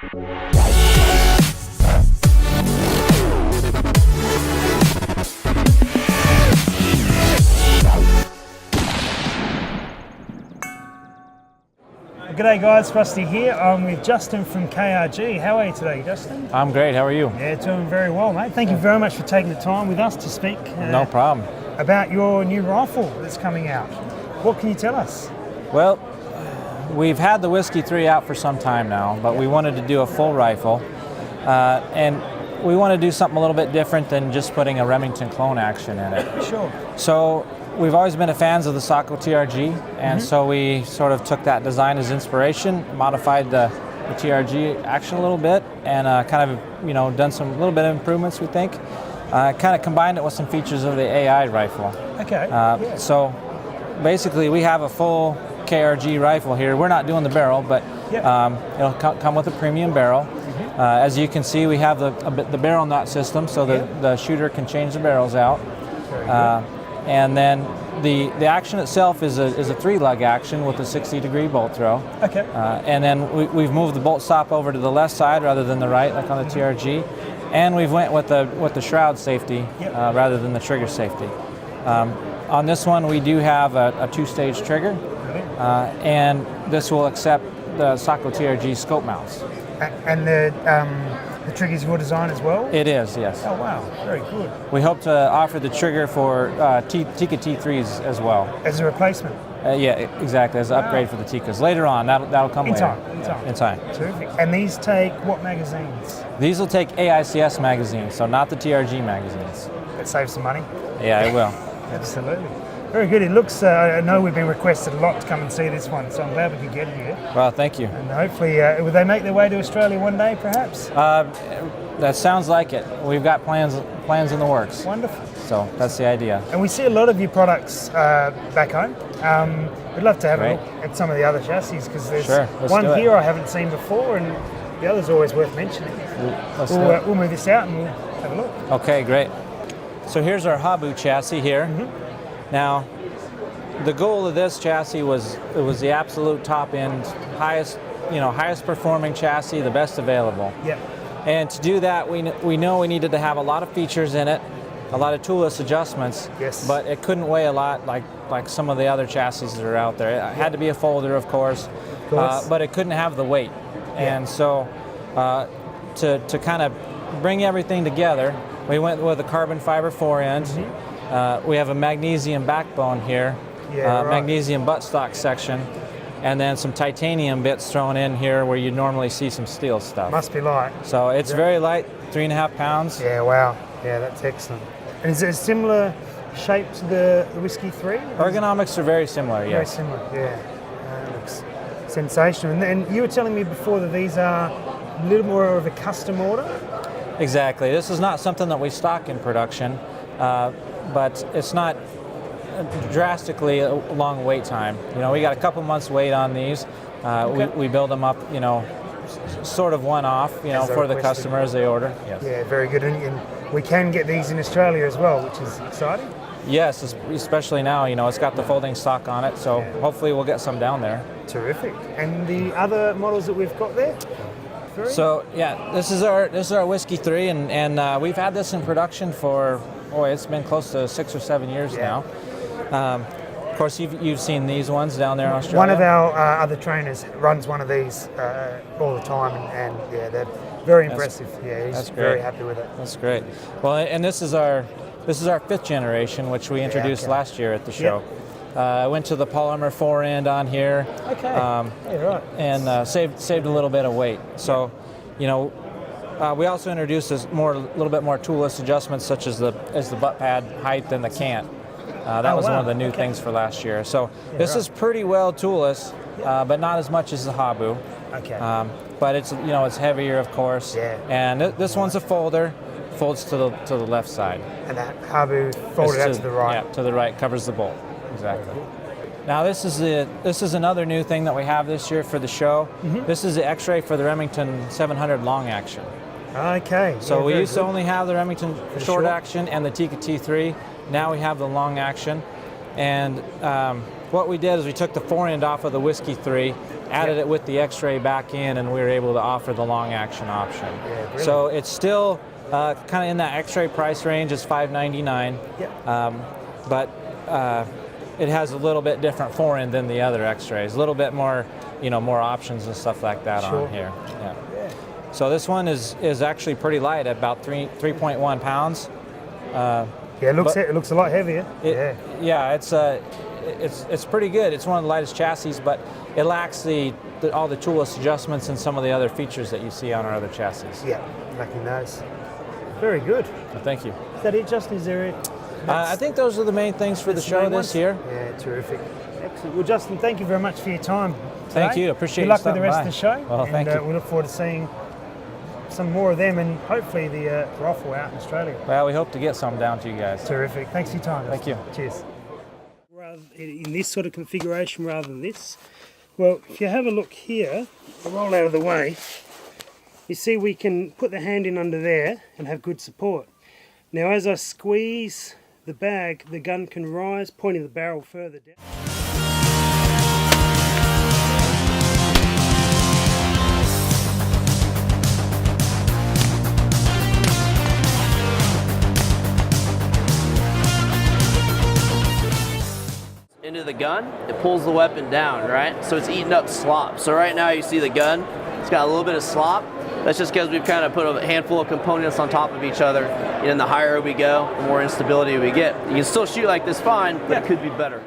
G'day guys, Rusty here. I'm with Justin from KRG. How are you today, Justin? I'm great, how are you? Yeah, doing very well, mate. Thank you very much for taking the time with us to speak No problem. about your new rifle that's coming out. What can you tell us? Well, we've had the Whiskey 3 out for some time now, but we wanted to do a full rifle. And we want to do something a little bit different than just putting a Remington clone action in it. Sure. So we've always been fans of the Socko TRG, and so we sort of took that design as inspiration, modified the TRG action a little bit, and kind of done some little bit of improvements, we think. Kind of combined it with some features of the AI rifle. Okay. So basically we have a full KRG rifle here. We're not doing the barrel, but it'll come with a premium barrel. As you can see, we have the barrel nut system, so the shooter can change the barrels out. And then the action itself is a 3-lug action with a 60-degree bolt throw. Okay. And then we've moved the bolt stop over to the left side rather than the right, like on the TRG. And we've went with the shroud safety rather than the trigger safety. On this one, we do have a 2-stage trigger, and this will accept the Socko TRG scope mounts. And the trigger's your design as well? It is, yes. Oh wow, very good. We hope to offer the trigger for Tikka T3s as well. As a replacement? Yeah, exactly, as an upgrade for the Tikkas. Later on, that'll come later. In time. Terrific. And these take what magazines? These will take AICS magazines, so not the TRG magazines. That saves some money? Yeah, it will. Absolutely. Very good. It looks, I know we've been requested a lot to come and see this one, so I'm glad we could get here. Well, thank you. And hopefully, will they make their way to Australia one day, perhaps? That sounds like it. We've got plans in the works. Wonderful. So that's the idea. And we see a lot of your products back home. We'd love to have a look at some of the other chassis, because there's one here I haven't seen before, and the other's always worth mentioning. We'll move this out and we'll have a look. Okay, great. So here's our Habu chassis here. Now, the goal of this chassis was the absolute top end, highest performing chassis, the best available. Yep. And to do that, we know we needed to have a lot of features in it, a lot of toolless adjustments. Yes. But it couldn't weigh a lot like some of the other chassis that are out there. It had to be a folder, of course. But it couldn't have the weight. And so to kind of bring everything together, we went with a carbon fiber forend. We have a magnesium backbone here, magnesium buttstock section, and then some titanium bits thrown in here where you normally see some steel stuff. Must be light. So it's very light, 3.5 pounds. Yeah, wow. Yeah, that's excellent. And is it a similar shape to the Whiskey 3? Ergonomics are very similar, yes. Very similar, yeah. Looks sensational. And you were telling me before that these are a little more of a custom order? Exactly. This is not something that we stock in production, but it's not drastically a long wait time. We got a couple months wait on these. We build them up, sort of one-off, for the customers they order. Yes. Yeah, very good. And we can get these in Australia as well, which is exciting. Yes, especially now, it's got the folding stock on it, so hopefully we'll get some down there. Terrific. And the other models that we've got there? So yeah, this is our Whiskey 3, and we've had this in production for it's been close to 6 or 7 years now. Of course, you've seen these ones down there in Australia. One of our other trainers runs one of these all the time, and yeah, they're very impressive. He's very happy with it. That's great. Well, and this is our 5th generation, which we introduced last year at the show. I went to the polymer forend on here, and saved a little bit of weight. So, we also introduced a little bit more toolless adjustments, such as the butt pad height and the cant. That was one of the new things for last year. So this is pretty well toolless, but not as much as the Habu. Okay. But it's it's heavier, of course. Yeah. And this one's a folder. Folds to the left side. And that Habu folded out to the right. Yeah, to the right, covers the bolt. Exactly. Now this is another new thing that we have this year for the show. This is the X-ray for the Remington 700 long action. Okay. So we used to only have the Remington short action and the Tikka T3. Now we have the long action. And what we did is we took the forend off of the Whiskey 3 added it with the X-ray back in, and we were able to offer the long action option. Yeah, so it's still kind of in that X-ray price range. It's $599, but it has a little bit different forend than the other X-rays. A little bit more, more options and stuff like that on here. Yeah. So this one is actually pretty light at about 3.1 pounds. It looks a lot heavier. It's pretty good. It's one of the lightest chassis, but it lacks all the toolless adjustments and some of the other features that you see on our other chassis. Yeah, lacking those. Very good. Well, thank you. Is that it, Justin? Is there I think those are the main things for the show this year. Yeah, terrific. Excellent. Well, Justin, thank you very much for your time today. Thank you. Appreciate Good you luck with the rest of the show. Well, thank you. We look forward to seeing some more of them and hopefully the raffle out in Australia. Well, we hope to get some down to you guys. Terrific. Thanks for your time. Thank you. Cheers. In this sort of configuration rather than this, well, if you have a look here, I'll roll out of the way, you see we can put the hand in under there and have good support. Now as I squeeze the bag, the gun can rise, pointing the barrel further down. Into the gun, it pulls the weapon down, right? So it's eating up slop. So right now you see the gun, it's got a little bit of slop. That's just because we've kind of put a handful of components on top of each other. And the higher we go, the more instability we get. You can still shoot like this fine, but it could be better.